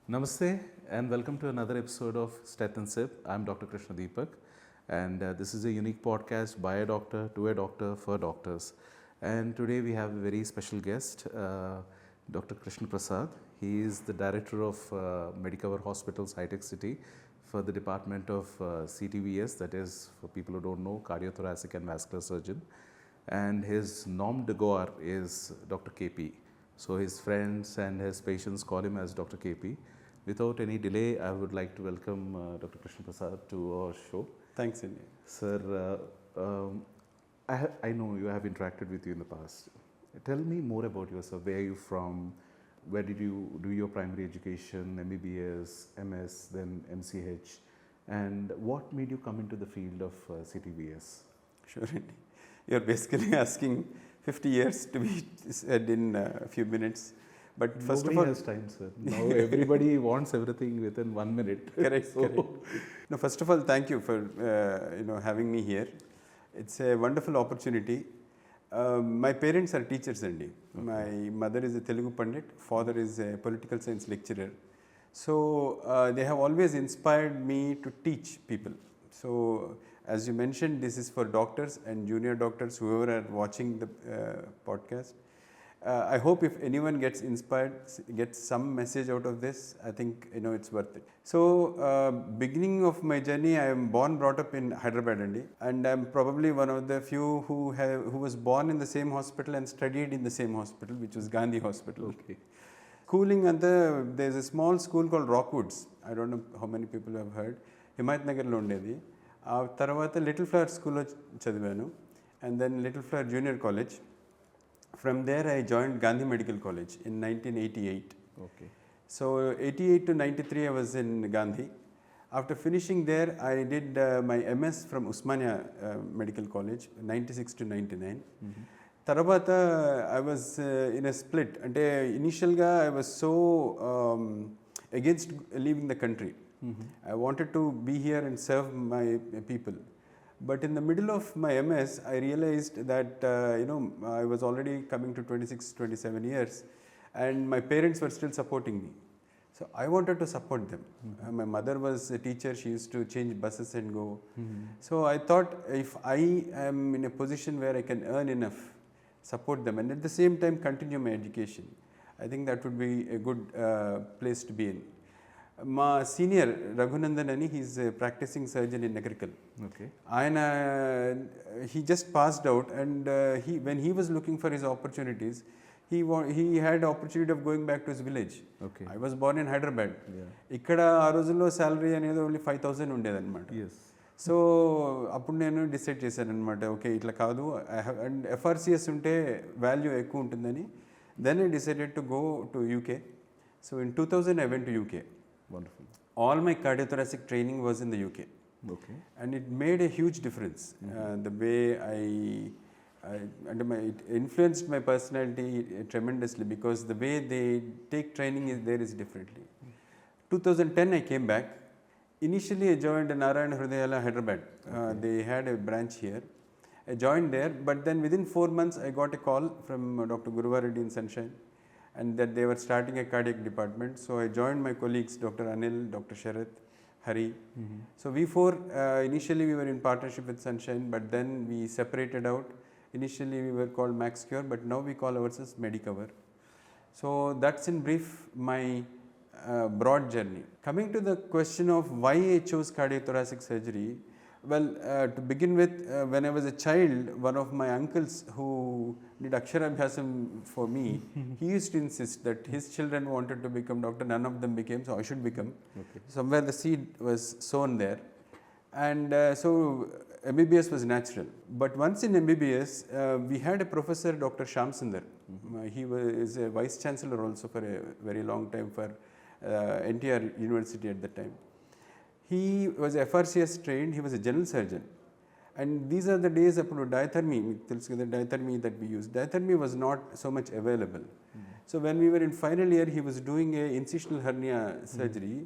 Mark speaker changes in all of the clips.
Speaker 1: Namaste and welcome to another episode of Stethoscope Sip. I'm Dr. Krishna and this is a unique podcast by a doctor, to a doctor, for doctors. And today we have a very special guest, Dr. Krishna Prasad. He is the director of Medicover Hospitals, High-Tech City for the department of CTVS, that is, for people who don't know, cardiothoracic and vascular surgeon. And his nom de guerre is Dr. KP. So his friends and his patients call him as Dr. KP. Without any delay, I would like to welcome Dr. Krishna Prasad to our show.
Speaker 2: Thanks, India.
Speaker 1: Sir, I know you have interacted with you in the past. Tell me more about yourself. Where are you from? Where did you do your primary education, MBBS, MS, then MCH? And what made you come into the field of CTVS?
Speaker 2: Sure, India. You're basically asking 50 years to be said in a few minutes. But first
Speaker 1: Nobody
Speaker 2: of all,
Speaker 1: has time, sir. Now everybody wants everything within 1 minute.
Speaker 2: Correct. No, first of all, thank you for having me here. It's a wonderful opportunity. My parents are teachers, Andy. Okay. My mother is a Telugu Pandit, father is a political science lecturer. So they have always inspired me to teach people. So as you mentioned, this is for doctors and junior doctors, whoever are watching the podcast. I hope if anyone gets inspired, gets some message out of this, I think it's worth it. So beginning of my journey, I am brought up in Hyderabad, and I'm probably one of the few who was born in the same hospital and studied in the same hospital, which was Gandhi Hospital.
Speaker 1: Okay.
Speaker 2: Schooling there's a small school called Rockwoods. I don't know how many people have heard. Himayat Nagar lo undedi. Tarvata Little Flower School lo chadivanu, and then Little Flower Junior College. From there, I joined Gandhi Medical College in 1988.
Speaker 1: Okay.
Speaker 2: So 88 to 93, I was in Gandhi. After finishing there, I did my MS from Usmania Medical College, 96 to 99. Tarvata, I was in a split. Initially, I was so against leaving the country. I wanted to be here and serve my people. But in the middle of my MS, I realized that I was already coming to 26, 27 years, and my parents were still supporting me. So I wanted to support them. My mother was a teacher; she used to change buses and go. So I thought, if I am in a position where I can earn enough, support them, and at the same time continue my education, I think that would be a good place to be in. My senior Raghunandan Ani, he's a practicing surgeon in Nagarikal.
Speaker 1: Okay.
Speaker 2: He just passed out, and when he was looking for his opportunities, he had opportunity of going back to his village.
Speaker 1: Okay.
Speaker 2: I was born in Hyderabad.
Speaker 1: Yeah.
Speaker 2: Ikkada aa rojullo salary anedi only 5,000 undedi annamata.
Speaker 1: Yes.
Speaker 2: So appudu nenu decide chesanu annamata, okay itla kaadu, and FRCS unte value ekku untundani. Then I decided to go to UK. So in 2000 I went to UK.
Speaker 1: Wonderful.
Speaker 2: All my cardiothoracic training was in the UK.
Speaker 1: Okay.
Speaker 2: And it made a huge difference. The way it influenced my personality tremendously, because the way they take training is differently. 2010 I came back. Initially I joined Narayana Hrudayala Hyderabad. They had a branch here. I joined there, but then within 4 months I got a call from Dr. Guruvareddy in Sunshine, and that they were starting a cardiac department. So I joined my colleagues, Dr. Anil, Dr. Sharath, Hari. So we four, initially we were in partnership with Sunshine, but then we separated out. Initially we were called MaxCure, but now we call ourselves Medicover. So that's in brief my broad journey. Coming to the question of why I chose cardiothoracic surgery, well, to begin with, when I was a child, one of my uncles who did Aksharabhyasam for me, he used to insist that his children wanted to become doctor, none of them became, so I should become.
Speaker 1: Okay.
Speaker 2: Somewhere the seed was sown there. And so MBBS was natural. But once in MBBS, we had a professor, Dr. Shyam Sundar. He was a vice chancellor also for a very long time for NTR University at that time. He was FRCS trained, he was a general surgeon. And these are the days of diathermy, diathermy that we used. Diathermy was not so much available. So when we were in final year, he was doing a incisional hernia surgery.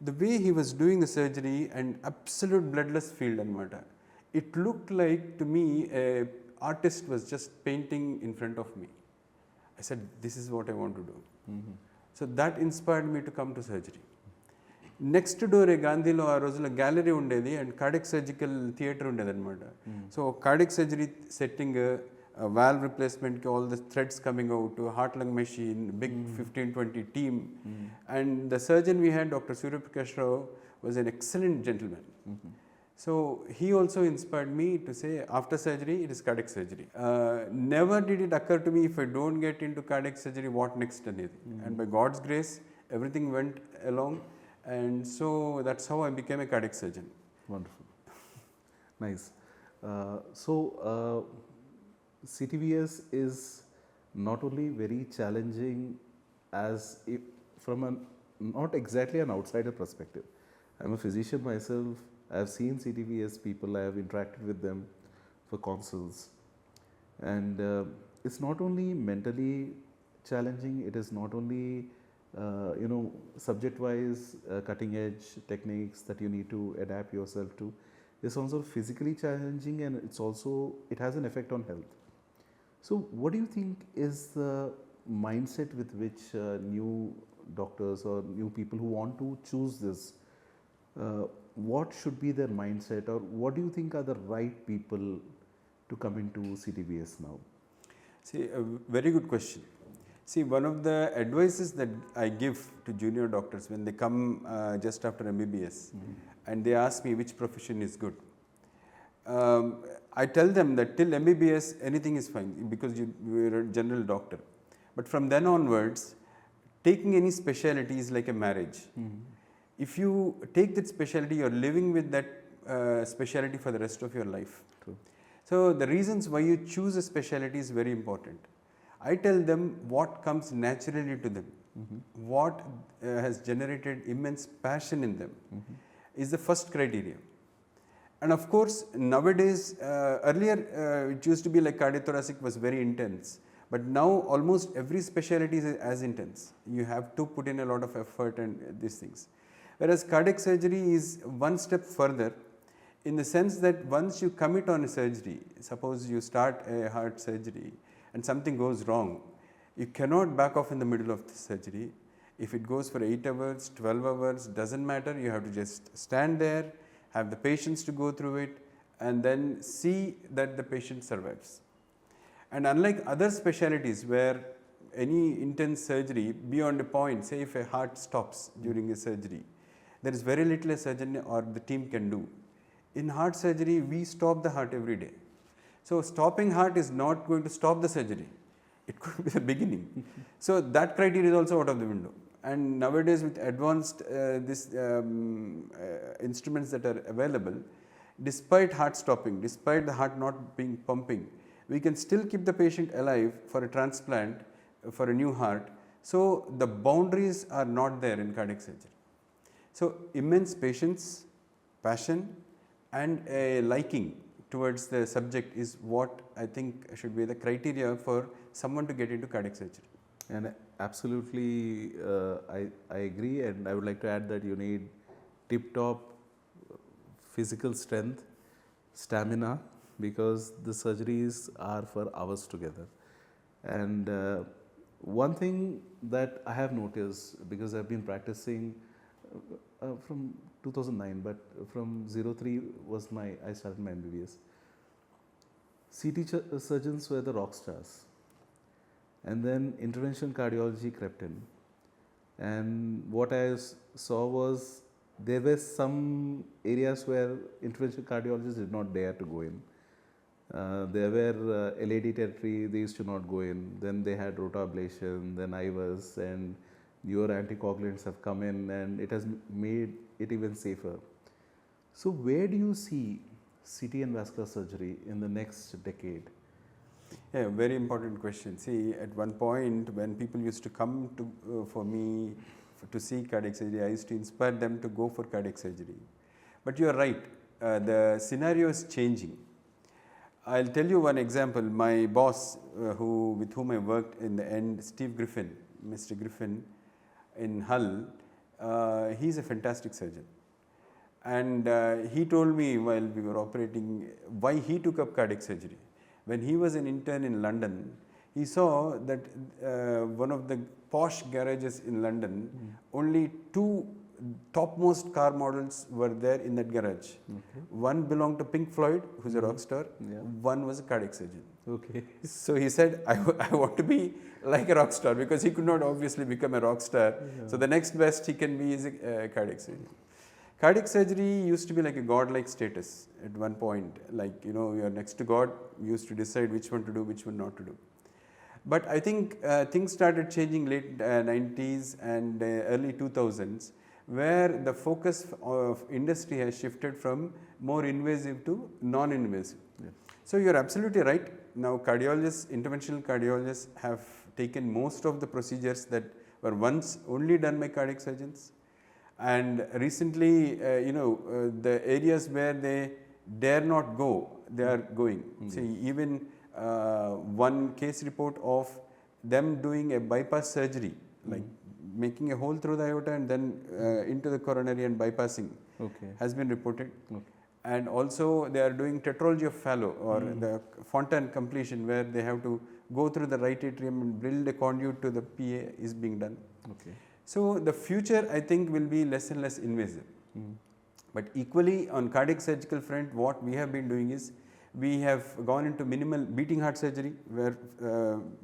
Speaker 2: The way he was doing the surgery, and absolute bloodless field anamata. It looked like, to me, a artist was just painting in front of me. I said, this is what I want to do. So that inspired me to come to surgery. Next door గాంధీలో ఆ రోజుల్లో gallery ఉండేది and cardiac surgical theatre ఉండేది అనమాట. So cardiac surgery setting, valve replacement, all the threads coming out, heart lung machine, big 15-20 team. And the surgeon we had, Dr. Surya Prakash Rao, was an excellent gentleman. So he also inspired me to say, after surgery, it is cardiac surgery. Never did it occur to me, if I don't get into cardiac surgery, what next? And by God's grace, everything went along. And so that's how I became a cardiac surgeon.
Speaker 1: Wonderful. Nice. So CTVS is not only very challenging as if from a not exactly an outsider perspective. I'm a physician myself. I have seen CTVS people. I have interacted with them for consults, and it's not only mentally challenging. It is not only subject-wise cutting-edge techniques that you need to adapt yourself to. It's also physically challenging, and it has an effect on health. So what do you think is the mindset with which new doctors or new people who want to choose this, what should be their mindset, or what do you think are the right people to come into CTVS now?
Speaker 2: See, a very good question. See, one of the advices that I give to junior doctors when they come just after MBBS and they ask me which profession is good, I tell them that till MBBS anything is fine because you're a general doctor. But from then onwards, taking any specialty is like a marriage. If you take that specialty, you're living with that specialty for the rest of your life.
Speaker 1: True.
Speaker 2: So the reasons why you choose a specialty is very important. I tell them what comes naturally to them, what has generated immense passion in them is the first criteria. And of course, nowadays, earlier it used to be like cardiothoracic was very intense, but now almost every specialty is as intense. You have to put in a lot of effort and these things. Whereas cardiac surgery is one step further in the sense that once you commit on a surgery, suppose you start a heart surgery and something goes wrong, you cannot back off in the middle of the surgery. If it goes for 8 hours, 12 hours, doesn't matter, you have to just stand there, have the patients to go through it, and then see that the patient survives. And unlike other specialties where any intense surgery beyond a point, say if a heart stops during a surgery, there is very little a surgeon or the team can do. In heart surgery, we stop the heart every day. So stopping heart is not going to stop the surgery. It could be the beginning. So that criteria is also out of the window. And nowadays with advanced instruments that are available, despite heart stopping, despite the heart not being pumping, we can still keep the patient alive for a transplant, for a new heart. So the boundaries are not there in cardiac surgery. So immense patience, passion, and a liking towards the subject is what I think should be the criteria for someone to get into cardiac surgery.
Speaker 1: And absolutely, I agree, and I would like to add that you need tip-top physical strength, stamina, because the surgeries are for hours together. And one thing that I have noticed, because I've been practicing from 2009, but from 03 was I started my MBBS. CT surgeons were the rock stars. And then interventional cardiology crept in. And what I saw was there were some areas where interventional cardiologists did not dare to go in. There were LAD territory, they used to not go in. Then they had rotablation, then IVAS, and newer anticoagulants have come in, and it has made it even safer. So where do you see CT and vascular surgery in the next decade?
Speaker 2: Yeah, very important question. See, at one point when people used to come to for me to see cardiac surgery, I used to inspire them to go for cardiac surgery. But you are right, the scenario is changing. I'll tell you one example. My boss, with whom I worked in the end, Steve Griffin, Mr. Griffin in Hull, he's a fantastic surgeon. And he told me while we were operating why he took up cardiac surgery. When he was an intern in London, he saw that one of the posh garages in London, only 2 topmost car models were there in that garage.
Speaker 1: Okay.
Speaker 2: One belonged to Pink Floyd, who's a rock star.
Speaker 1: Yeah.
Speaker 2: One was a cardiac surgeon.
Speaker 1: Okay.
Speaker 2: So he said, I want to be like a rock star, because he could not obviously become a rock star.
Speaker 1: Yeah.
Speaker 2: So the next best he can be is a cardiac surgeon. Cardiac surgery used to be like a godlike status at one point. Like, you are next to God, you used to decide which one to do, which one not to do. But I think things started changing late 90s and early 2000s, where the focus of industry has shifted from more invasive to non-invasive.
Speaker 1: Yeah.
Speaker 2: So you are absolutely right. Now cardiologists, interventional cardiologists have taken most of the procedures that were once only done by cardiac surgeons. And recently, the areas where they dare not go, they are going. See, even one case report of them doing a bypass surgery, like making a hole through the aorta and then into the coronary and bypassing, has been reported.
Speaker 1: Okay.
Speaker 2: And also they are doing tetralogy of Fallot, or the Fontan completion, where they have to go through the right atrium and build a conduit to the PA, is being done.
Speaker 1: Okay.
Speaker 2: So the future, I think, will be less and less invasive. But equally on cardiac surgical front, what we have been doing is, we have gone into minimal beating heart surgery, where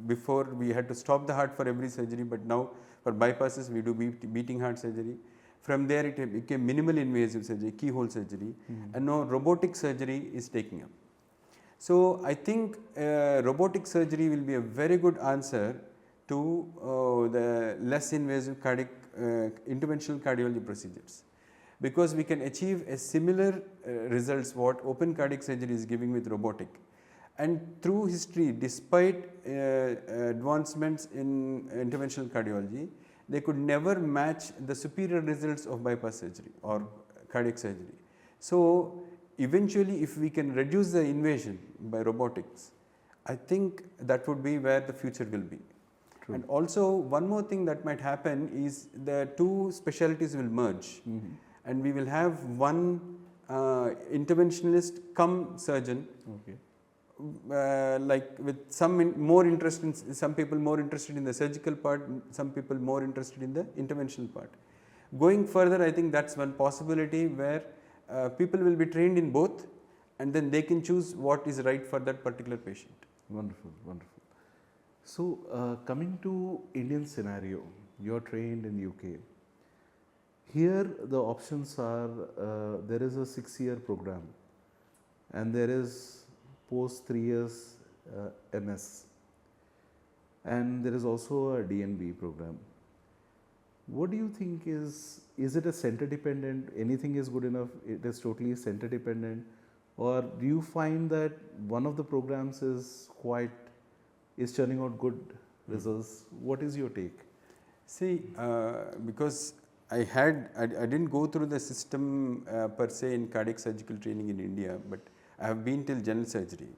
Speaker 2: before we had to stop the heart for every surgery, but now for bypasses we do beating heart surgery. From there it became minimal invasive surgery, keyhole surgery, and now robotic surgery is taking up. So I think robotic surgery will be a very good answer to the less invasive cardiac interventional cardiology procedures, because we can achieve a similar results what open cardiac surgery is giving with robotic. And through history, despite advancements in interventional cardiology, they could never match the superior results of bypass surgery or cardiac surgery. So eventually, if we can reduce the invasion by robotics, I think that would be where the future will be. True. And also one more thing that might happen is the two specialties will merge, and we will have one interventionalist come surgeon.
Speaker 1: Okay.
Speaker 2: Like with some more interest in, some people more interested in the surgical part, some people more interested in the interventional part. Going further, I think that's one possibility where people will be trained in both, and then they can choose what is right for that particular patient.
Speaker 1: Wonderful, wonderful. So coming to Indian scenario, you're trained in UK. Here the options are, there is a 6-year program, and there is post 3 years MS, and there is also a DNB program. What do you think is it a center dependent, anything is good enough, it is totally center dependent, or do you find that one of the programs is churning out good results? What is your take?
Speaker 2: See, because I didn't go through the system per se in cardiac surgical training in India, but I have been till general surgery.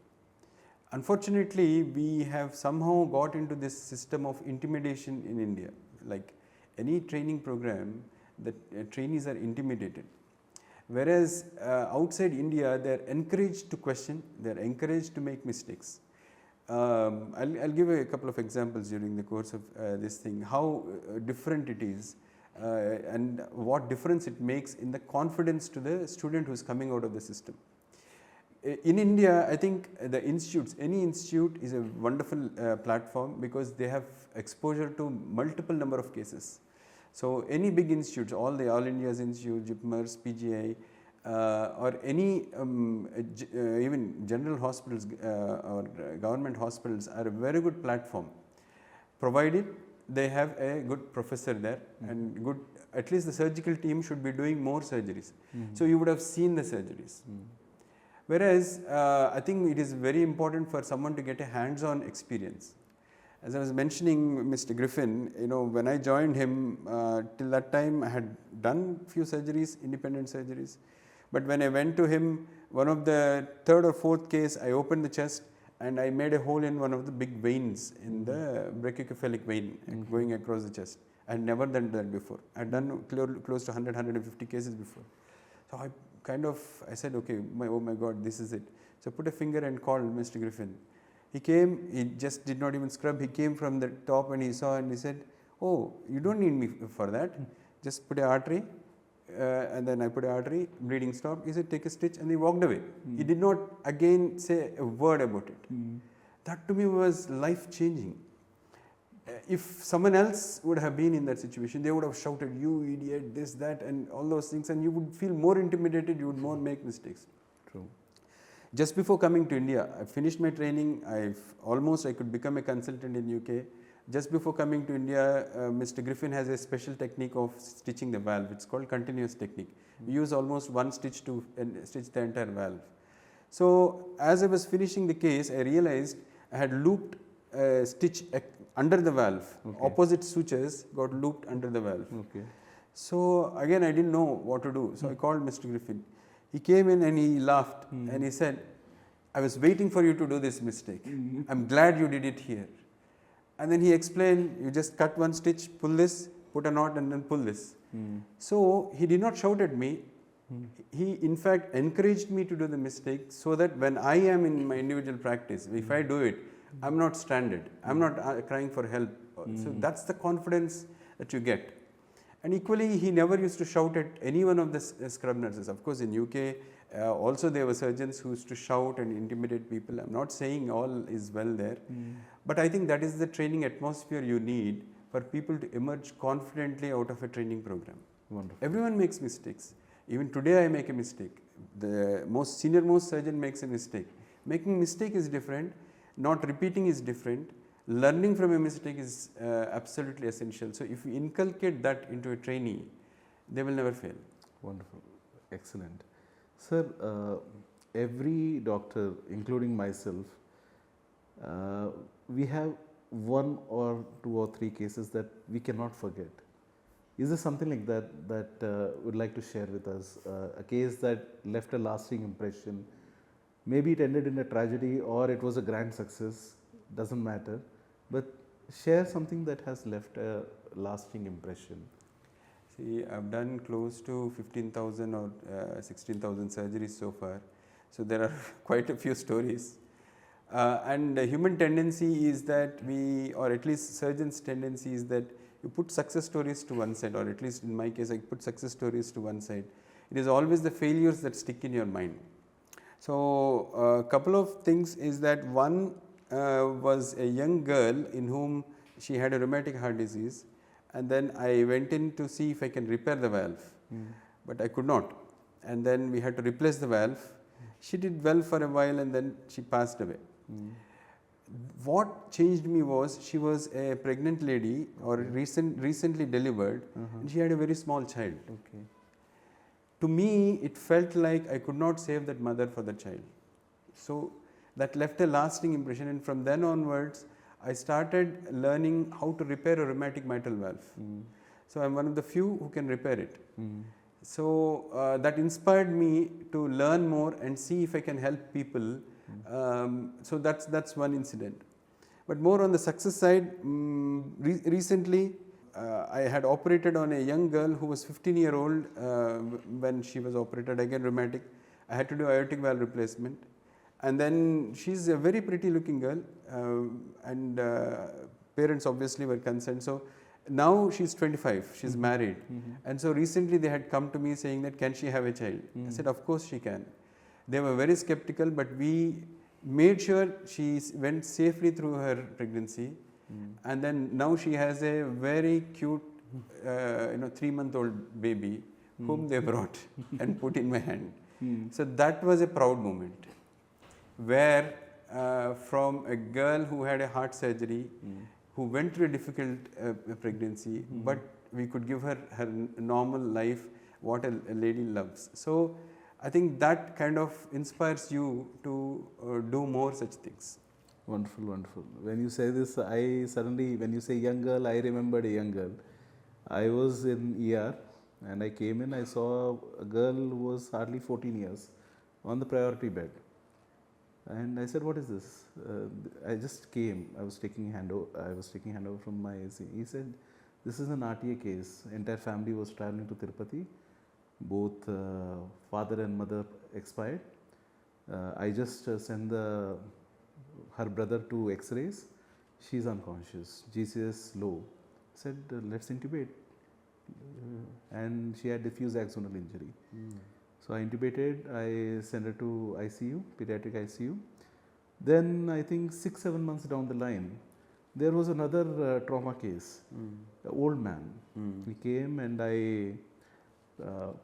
Speaker 2: Unfortunately, we have somehow got into this system of intimidation in India. Like any training program, the trainees are intimidated. Whereas outside India, they are encouraged to question, they are encouraged to make mistakes. I'll give a couple of examples during the course of this thing, how different it is and what difference it makes in the confidence to the student who is coming out of the system. In India, I think the institutes, any institute is a wonderful platform, because they have exposure to multiple number of cases. So any big institutes, all India's institute, JIPMERS, PGI, or any even general hospitals or government hospitals are a very good platform, provided they have a good professor there and good, at least the surgical team should be doing more surgeries. So you would have seen the surgeries. Whereas I think it is very important for someone to get a hands-on experience. As I was mentioning Mr. Griffin, when I joined him, till that time I had done few surgeries, independent surgeries. But when I went to him, one of the third or fourth case, I opened the chest and I made a hole in one of the big veins in the brachiocephalic vein going across the chest. I had never done that before. I had done close to 100, 150 cases before. So I said, okay, oh my God, this is it. So I put a finger and called Mr. Griffin. He came, he just did not even scrub. He came from the top and he saw and he said, Oh, you don't need me for that. Just put a artery, and then I put a artery, bleeding stopped. He said, take a stitch, and he walked away. He did not again say a word about it. That to me was life changing. If someone else would have been in that situation, they would have shouted, you idiot, this, that, and all those things, and you would feel more intimidated, you would more make mistakes.
Speaker 1: True.
Speaker 2: Just before coming to India, I finished my training. I could become a consultant in UK. Just before coming to India, Mr. Griffin has a special technique of stitching the valve. It's called continuous technique. We use almost one stitch to stitch the entire valve. So as I was finishing the case, I realized I had looped a stitch under the valve.
Speaker 1: Okay.
Speaker 2: Opposite sutures got looped under the valve.
Speaker 1: Okay.
Speaker 2: So again, I didn't know what to do. So I called Mr. Griffin. He came in and he laughed and he said, I was waiting for you to do this mistake. I'm glad you did it here. And then he explained, you just cut one stitch, pull this, put a knot and then pull this. So he did not shout at me. He in fact encouraged me to do the mistake so that when I am in my individual practice, if I do it, I'm not stranded. I'm not crying for help. So that's the confidence that you get. And equally, he never used to shout at any one of the scrub nurses. Of course, in UK, also there were surgeons who used to shout and intimidate people. I'm not saying all is well there. But I think that is the training atmosphere you need for people to emerge confidently out of a training program.
Speaker 1: Wonderful.
Speaker 2: Everyone makes mistakes. Even today I make a mistake. The most senior most surgeon makes a mistake. Making mistake is different. Not repeating is different. Learning from a mistake is absolutely essential. So if you inculcate that into a trainee, they will never fail.
Speaker 1: Wonderful. Excellent. Sir, every doctor, including myself, we have one or two or three cases that we cannot forget. Is there something like that would like to share with us? A case that left a lasting impression. Maybe it ended in a tragedy or it was a grand success, doesn't matter. But share something that has left a lasting impression.
Speaker 2: See, I've done close to 15,000 or 16,000 surgeries so far. So there are quite a few stories. And the human tendency is that or at least surgeons' tendency is that you put success stories to one side, or at least in my case, I put success stories to one side. It is always the failures that stick in your mind. So a couple of things is that one was a young girl in whom she had a rheumatic heart disease, and then I went in to see if I can repair the valve, but I could not, and then we had to replace the valve. She did well for a while and then she passed away. What changed me was she was a pregnant lady or recently delivered, and she had a very small child.
Speaker 1: Okay.
Speaker 2: To me, it felt like I could not save that mother for the child. So that left a lasting impression, and from then onwards, I started learning how to repair a rheumatic mitral valve. So I'm one of the few who can repair it. So that inspired me to learn more and see if I can help people. So that's one incident. But more on the success side, recently I had operated on a young girl who was 15-year-old when she was operated, again rheumatic. I had to do aortic valve replacement. And then she's a very pretty looking girl, and parents obviously were concerned. So now she's 25, she's married. And so recently they had come to me saying that, can she have a child? I said, of course she can. They were very skeptical, but we made sure she went safely through her pregnancy. And then now she has a very cute 3-month-old baby whom they brought and put in my hand. So that was a proud moment, where from a girl who had a heart surgery, who went through a difficult pregnancy, but we could give her her normal life, what a lady loves. So I think that kind of inspires you to do more such things.
Speaker 1: Wonderful, wonderful. When you say this, when you say young girl, I remembered a young girl. I was in ER and I came in, I saw a girl who was hardly 14 years on the priority bed. And I said, what is this? I just came, I was taking handover from my AC. He said, this is an RTA case. Entire family was traveling to Tirupati. Both father and mother expired. I just sent her brother to X-rays. She's unconscious, GCS low. said, let's intubate. And she had diffuse axonal injury. So I intubated, I sent her to ICU, pediatric ICU. Then I think 6-7 months down the line, there was another trauma case, an old man. He came and I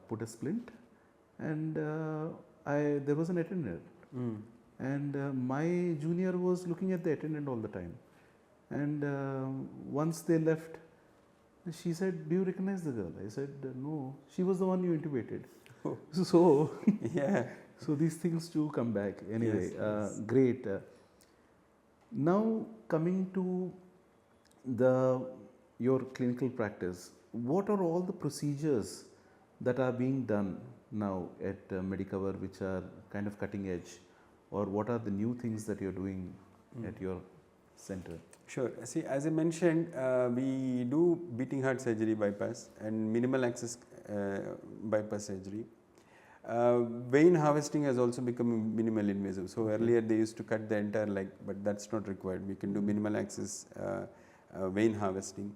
Speaker 1: put a splint, and there was an attendant. And my junior was looking at the attendant all the time. And once they left, she said, do you recognize the girl? I said, no. She was the one you intubated.
Speaker 2: Oh.
Speaker 1: So,
Speaker 2: Yeah.
Speaker 1: so these things do come back. Anyway,
Speaker 2: Yes.
Speaker 1: great. Now coming to your clinical practice, what are all the procedures that are being done now at Medicover which are kind of cutting edge, or what are the new things that you're doing at your center?
Speaker 2: Sure. See, as I mentioned, we do beating heart surgery bypass and minimal access bypass surgery. Vein harvesting has also become minimal invasive. So earlier they used to cut the entire leg, but that's not required. We can do minimal access vein harvesting.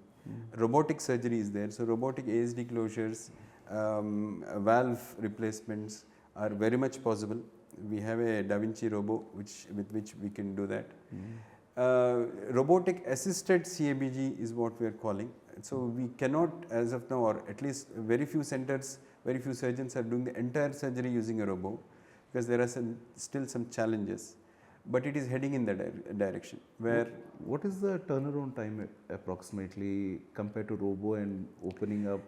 Speaker 2: Robotic surgery is there. So robotic ASD closures, valve replacements are very much possible. We have a Da Vinci robo with which we can do that. Robotic assisted CABG is what we are calling. So we cannot, as of now, or at least very few centers, very few surgeons are doing the entire surgery using a robo, because there are still some challenges. But it is heading in that direction. Where
Speaker 1: what is the turnaround time approximately compared to robo and opening up,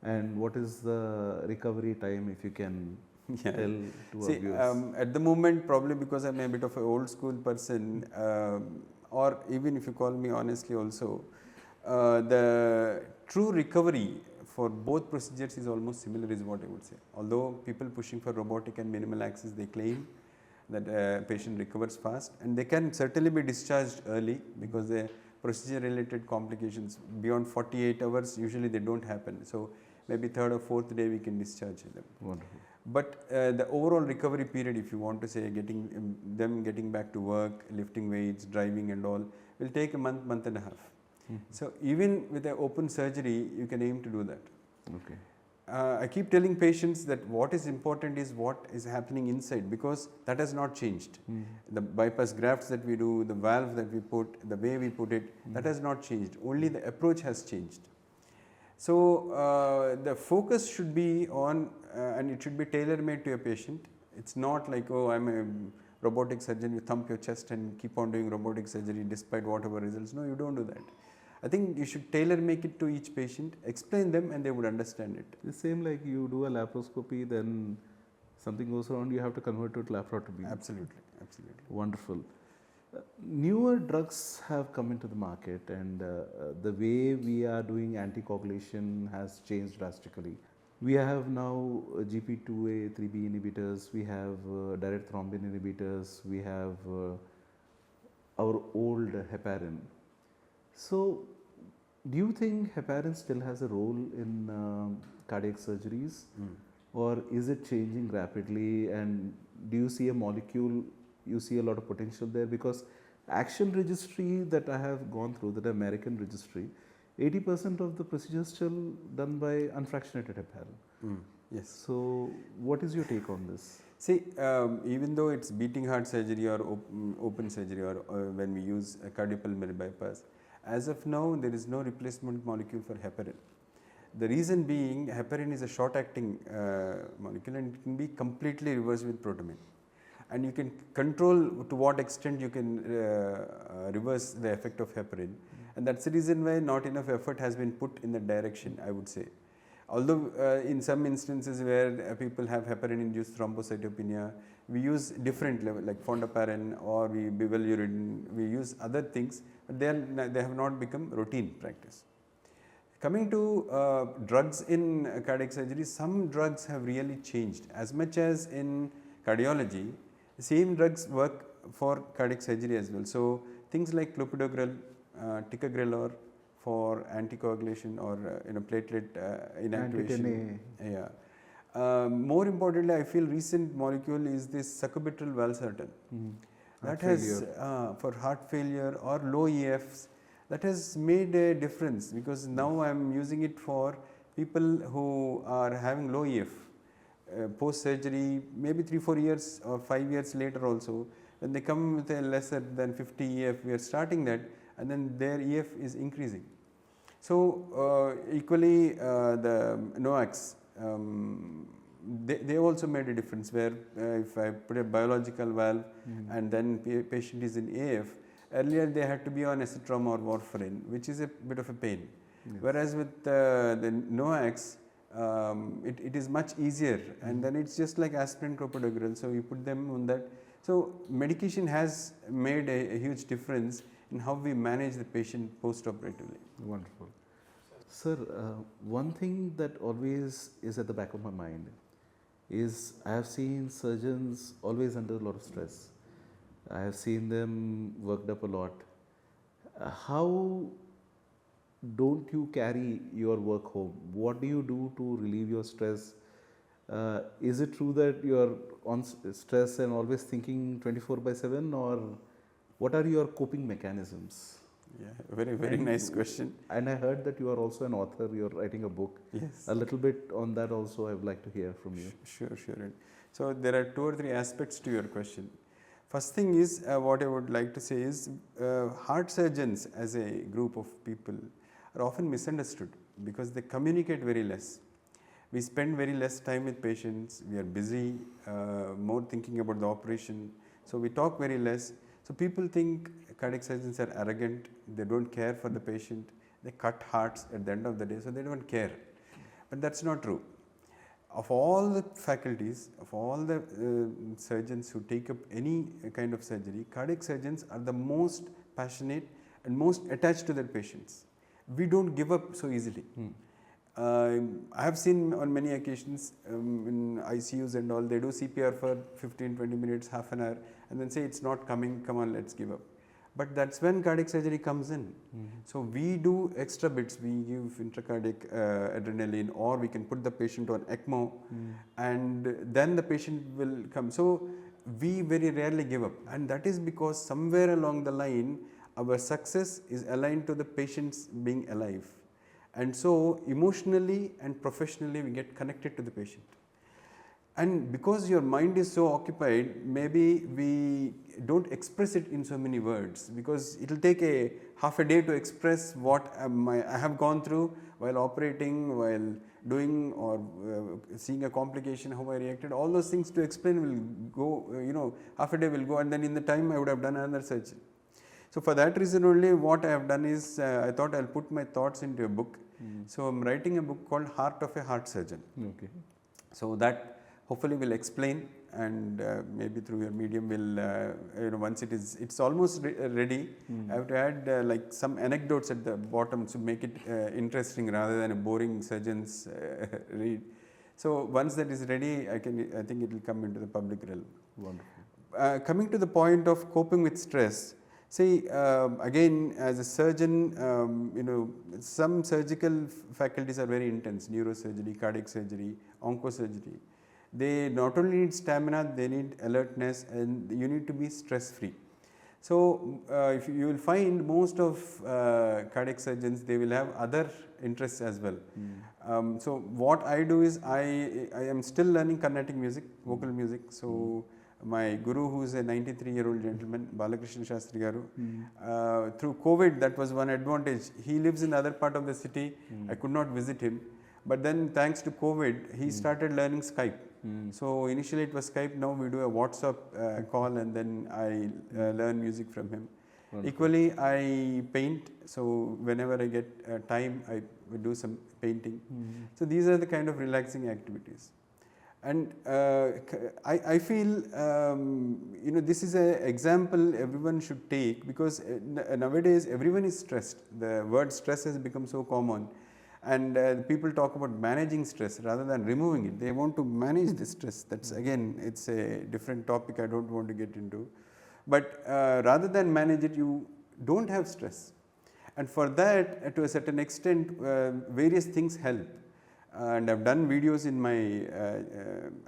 Speaker 1: and what is the recovery time, if you can tell to our viewers?
Speaker 2: At the moment, probably because I'm a bit of an old school person, or even if you call me honestly also, the true recovery for both procedures is almost similar, is what I would say. Although people pushing for robotic and minimal access, they claim that patient recovers fast, and they can certainly be discharged early, because the procedure related complications beyond 48 hours usually they don't happen. So maybe third or fourth day we can discharge them.
Speaker 1: Wonderful.
Speaker 2: But the overall recovery period, if you want to say, getting back to work, lifting weights, driving and all, will take a month and a half. So even with an open surgery, you can aim to do that.
Speaker 1: Okay.
Speaker 2: I keep telling patients that what is important is what is happening inside, because that has not changed. The bypass grafts that we do, the valve that we put, the way we put it, that has not changed. Only the approach has changed. So the focus should be on, and it should be tailor-made to a patient. It's not like, oh, I'm a robotic surgeon, you thump your chest and keep on doing robotic surgery despite whatever results. No, you don't do that. I think you should tailor-make it to each patient, explain them, and they would understand it.
Speaker 1: The same like you do a laparoscopy, then something goes wrong, you have to convert to laparotomy.
Speaker 2: Absolutely, absolutely.
Speaker 1: Wonderful. Newer drugs have come into the market, and the way we are doing anticoagulation has changed drastically. We have now GP2A, 3B inhibitors, we have direct thrombin inhibitors, we have our old heparin. So, do you think heparin still has a role in cardiac surgeries, or is it changing rapidly, and do you see a molecule, you see a lot of potential there? Because action registry that I have gone through, that American registry, 80% of the procedures still done by unfractionated heparin.
Speaker 2: Yes.
Speaker 1: So, what is your take on this?
Speaker 2: See, even though it's beating heart surgery or open surgery, or when we use a cardiopulmonary bypass, as of now there is no replacement molecule for heparin. The reason being, heparin is a short-acting molecule, and it can be completely reversed with protamine. And you can control to what extent you can reverse the effect of heparin, and that's the reason why not enough effort has been put in that direction, I would say. Although in some instances where people have heparin-induced thrombocytopenia, we use different level like fondaparin or bivalvurin, we use other things, but they have not become routine practice. Coming to drugs in cardiac surgery, some drugs have really changed. As much as in cardiology, the same drugs work for cardiac surgery as well. So things like clopidogrel, ticagrelor for anticoagulation or platelet inactivation. Yeah. More importantly, I feel recent molecule is this sacubitril valsartan. That has for heart failure or low EFs. That has made a difference, because now I am using it for people who are having low EF. Post surgery, maybe 3-4 years or 5 years later also, when they come with a lesser than 50 EF, we are starting that, and then their EF is increasing. So equally the NOACs, they also made a difference, where if I put a biological valve and then patient is in AF, earlier they had to be on acetrom or warfarin, which is a bit of a pain.
Speaker 1: Yes.
Speaker 2: Whereas with the NOACs, it is much easier, and then it's just like aspirin clopidogrel, so you put them on that. So medication has made a huge difference in how we manage the patient post-operatively.
Speaker 1: Wonderful. Sir, one thing that always is at the back of my mind is I have seen surgeons always under a lot of stress. I have seen them worked up a lot. How don't you carry your work home? What do you do to relieve your stress? Is it true that you are on stress and always thinking 24/7, or what are your coping mechanisms?
Speaker 2: Yeah, very nice question.
Speaker 1: And I heard that you are also an author, you are writing a book.
Speaker 2: Yes.
Speaker 1: A little bit on that also I would like to hear from you.
Speaker 2: Sure. So there are 2 or 3 aspects to your question. First thing is, what I would like to say is, heart surgeons as a group of people are often misunderstood, because they communicate very less. We spend very less time with patients, we are busy, more thinking about the operation, so we talk very less. So people think cardiac surgeons are arrogant, they don't care for the patient, they cut hearts at the end of the day, so they don't care. But that's not true. Of all the faculties, of all the surgeons who take up any kind of surgery, cardiac surgeons are the most passionate and most attached to their patients. We don't give up so easily. I have seen on many occasions in ICUs and all, they do CPR for 15-20 minutes, half an hour, and then say it's not coming, come on, let's give up. But that's when cardiac surgery comes in. So we do extra bits, we give intracardiac adrenaline, or we can put the patient on ECMO, and then the patient will come. So we very rarely give up, and that is because somewhere along the line our success is aligned to the patients being alive. And so emotionally and professionally we get connected to the patient. And because your mind is so occupied, maybe we don't express it in so many words, because it will take a half a day to express what I have gone through while operating, while doing or seeing a complication, how I reacted. All those things to explain will go, half a day will go, and then in the time I would have done another surgery. So for that reason only, what I have done is, I thought I'll put my thoughts into a book. So I'm writing a book called Heart of a Heart Surgeon.
Speaker 1: Okay.
Speaker 2: So that hopefully will explain, and maybe through your medium will, once it's almost ready, I have to add like some anecdotes at the bottom to make it interesting rather than a boring surgeon's read. So once that is ready, I think it will come into the public realm.
Speaker 1: Wonderful.
Speaker 2: Coming to the point of coping with stress, see, again, as a surgeon, some surgical faculties are very intense: neurosurgery, cardiac surgery, oncosurgery. They not only need stamina, they need alertness, and you need to be stress free. So if you will find most of cardiac surgeons, they will have other interests as well. So what I do is, I am still learning Carnatic music, vocal music. So my guru, who is a 93-year-old gentleman, Balakrishna Shastri Garu, through COVID, that was one advantage. He lives in the other part of the city. I could not visit him. But then thanks to COVID, he started learning Skype. So initially it was Skype, now we do a WhatsApp call, and then I learn music from him. Wonderful. Equally, I paint, so whenever I get time, I do some painting. So these are the kind of relaxing activities. And I feel, this is an example everyone should take, because nowadays everyone is stressed. The word stress has become so common. And people talk about managing stress rather than removing it. They want to manage the stress. That's again, it's a different topic I don't want to get into. But rather than manage it, you don't have stress. And for that, to a certain extent, various things help. And I've done videos in my,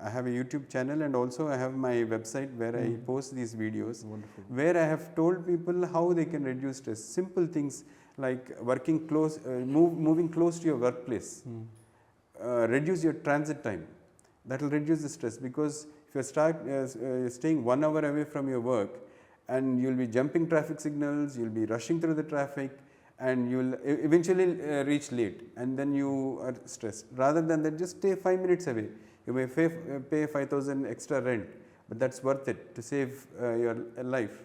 Speaker 2: I have a YouTube channel, and also I have my website where I post these videos. Wonderful. Where I have told people how they can reduce stress. Simple things like working close, moving close to your workplace, reduce your transit time. That will reduce the stress, because if you start staying 1 hour away from your work, and you will be jumping traffic signals, you will be rushing through the traffic, and you will eventually reach late, and then you are stressed. Rather than that, just stay 5 minutes away. You may pay 5,000 extra rent, but that's worth it to save your life.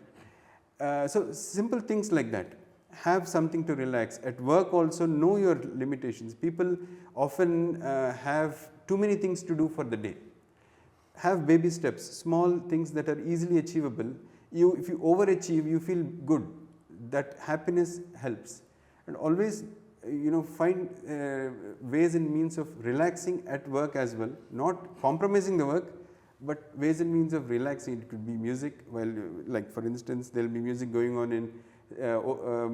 Speaker 2: So simple things like that. Have something to relax. At work also, know your limitations. People often have too many things to do for the day. Have baby steps, small things that are easily achievable. If you overachieve, you feel good. That happiness helps. And always, find ways and means of relaxing at work as well. Not compromising the work, but ways and means of relaxing. It could be music. Well, like for instance, there will be music going on in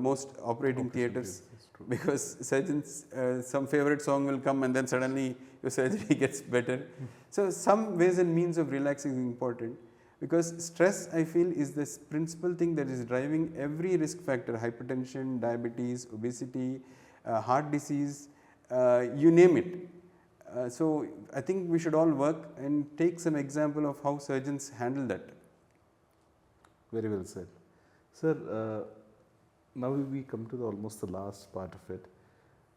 Speaker 2: most operating theatres, because surgeons, some favorite song will come, and then suddenly your surgery gets better. So some ways and means of relaxing is important, because stress, I feel, is this principal thing that is driving every risk factor: hypertension, diabetes, obesity, heart disease, you name it. So I think we should all work and take some example of how surgeons handle that.
Speaker 1: Very well said. Sir, now we come to almost the last part of it.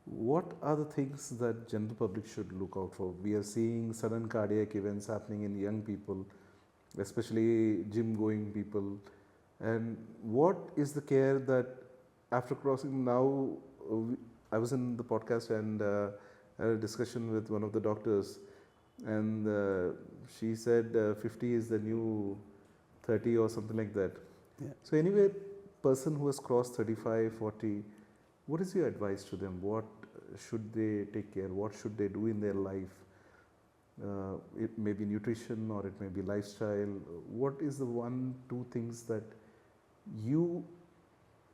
Speaker 1: What are the things that general public should look out for? We are seeing sudden cardiac events happening in young people, especially gym going people. And what is the care that after crossing now, I was in the podcast and had a discussion with one of the doctors, and she said 50 is the new 30 or something like that.
Speaker 2: Yeah.
Speaker 1: So anyway, person who has crossed 35, 40, what is your advice to them? What should they take care? What should they do in their life? It may be nutrition, or it may be lifestyle. What is the 1-2 things that you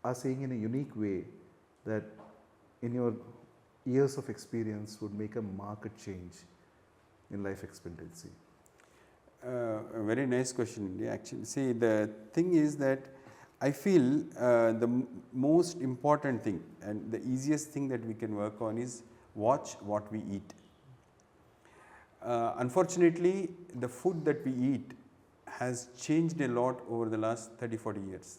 Speaker 1: are saying in a unique way that in your years of experience would make a marked change in life expectancy?
Speaker 2: A very nice question. Actually, see, the thing is that I feel the most important thing and the easiest thing that we can work on is watch what we eat. Unfortunately, the food that we eat has changed a lot over the last 30-40 years.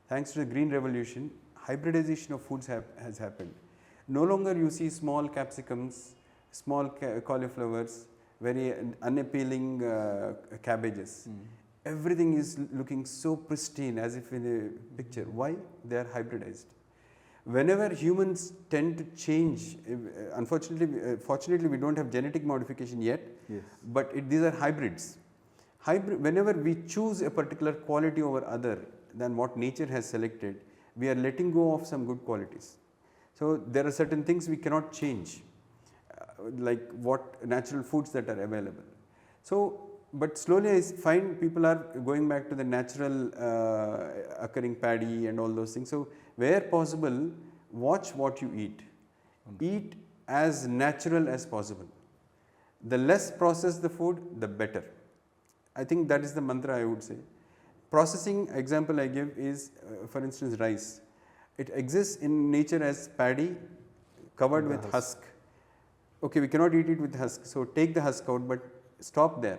Speaker 2: Thanks to the green revolution, hybridization of foods has happened. No longer you see small capsicums, small cauliflowers, very unappealing cabbages. Everything is looking so pristine, as if in a picture. Why? They are hybridized. Whenever humans tend to change, fortunately we don't have genetic modification yet,
Speaker 1: yes,
Speaker 2: but these are hybrids. Whenever we choose a particular quality over other than what nature has selected, we are letting go of some good qualities. So there are certain things we cannot change, like what natural foods that are available. So, but slowly I find people are going back to the natural occurring paddy and all those things. So where possible, watch what you eat. Eat as natural as possible. The less processed the food, the better. I think that is the mantra I would say. Processing example I give is, for instance, rice. It exists in nature as paddy covered with husk. Okay, we cannot eat it with husk, so take the husk out, but stop there.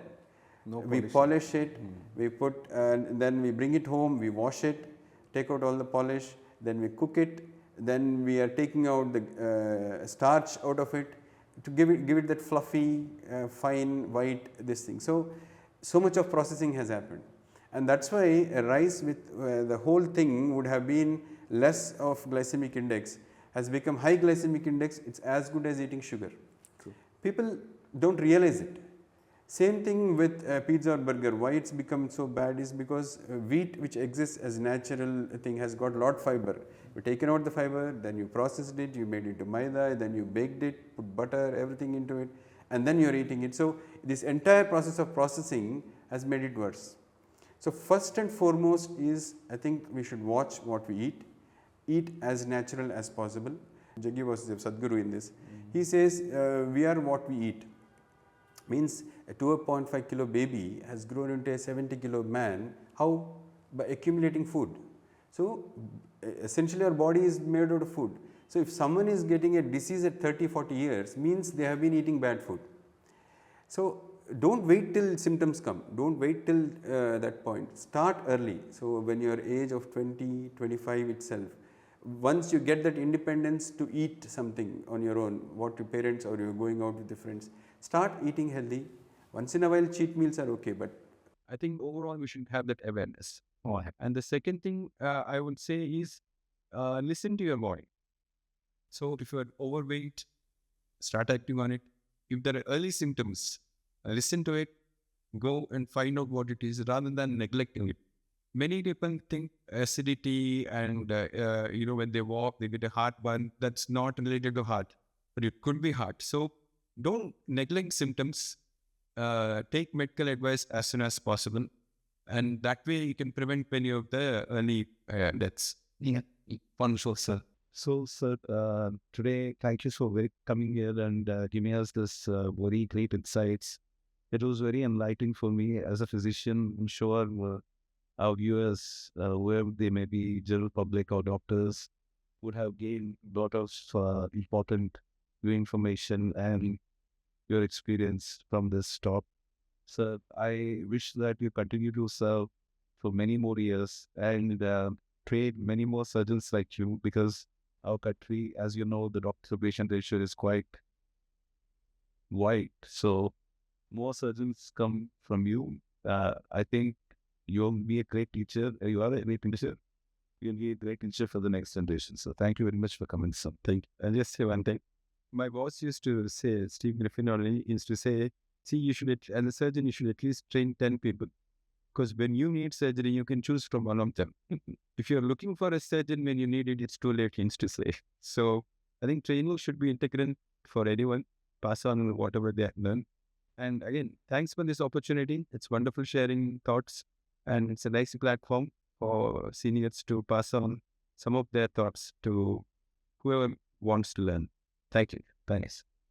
Speaker 1: No
Speaker 2: we polish it, we put, then we bring it home, we wash it, take out all the polish, then we cook it, then we are taking out the starch out of it to give it that fluffy, fine, white, this thing. So much of processing has happened, and that's why a rice with the whole thing would have been less of glycemic index has become high glycemic index. It's as good as eating sugar.
Speaker 1: True.
Speaker 2: People don't realize it. Same thing with pizza or burger. Why it's become so bad is because wheat, which exists as natural thing, has got lot fiber. You taken out the fiber, then you processed it, you made it into maida, then you baked it, put butter, everything into it, and then you are eating it. So this entire process of processing has made it worse. So first and foremost is, I think we should watch what we eat as natural as possible. Jaggi was the Sadguru in this. He says we are what we eat. Means a 2.5 kilo baby has grown into a 70 kilo man. How? By accumulating food. So essentially our body is made out of food. So if someone is getting a disease at 30, 40 years, means they have been eating bad food. So don't wait till symptoms come, don't wait till that point, start early. So when you are age of 20, 25 itself, once you get that independence to eat something on your own, what your parents or you're going out with your friends, start eating healthy. Once in a while cheat meals are okay, but
Speaker 3: I think overall we should have that awareness. Oh, and the second thing I would say is listen to your body. So if you're overweight, start acting on it. If there are early symptoms, listen to it, go and find out what it is rather than neglecting it. Many people think acidity and, when they walk, they get a heartburn. That's not related to heart, but it could be heart. So don't neglect symptoms. Take medical advice as soon as possible. And that way you can prevent many of the early deaths. Yeah. Wonderful, sir. So, sir, today, thank you for coming here and giving us this very great insights. It was very enlightening for me as a physician. I'm sure our viewers, wherever they may be, general public or doctors, would have gained a lot of important new information and your experience from this talk. So I wish that you continue to serve for many more years and train many more surgeons like you, because our country, as you know, the doctor-patient ratio is quite wide. So more surgeons come from you. I think you'll be a great teacher. You are a great teacher. You'll be a great teacher for the next generation. So thank you very much for coming. So thank you. And just say one thing. My boss used to say, Steve Griffin only used to say, see, you should, as a surgeon, you should at least train 10 people. Because when you need surgery, you can choose from one of them. If you're looking for a surgeon when you need it, it's too late, he used to say. So I think training should be integral for anyone, pass on whatever they have learned. And again, thanks for this opportunity. It's wonderful sharing thoughts, and it's a nice platform for seniors to pass on some of their thoughts to whoever wants to learn. Thank you. Thanks.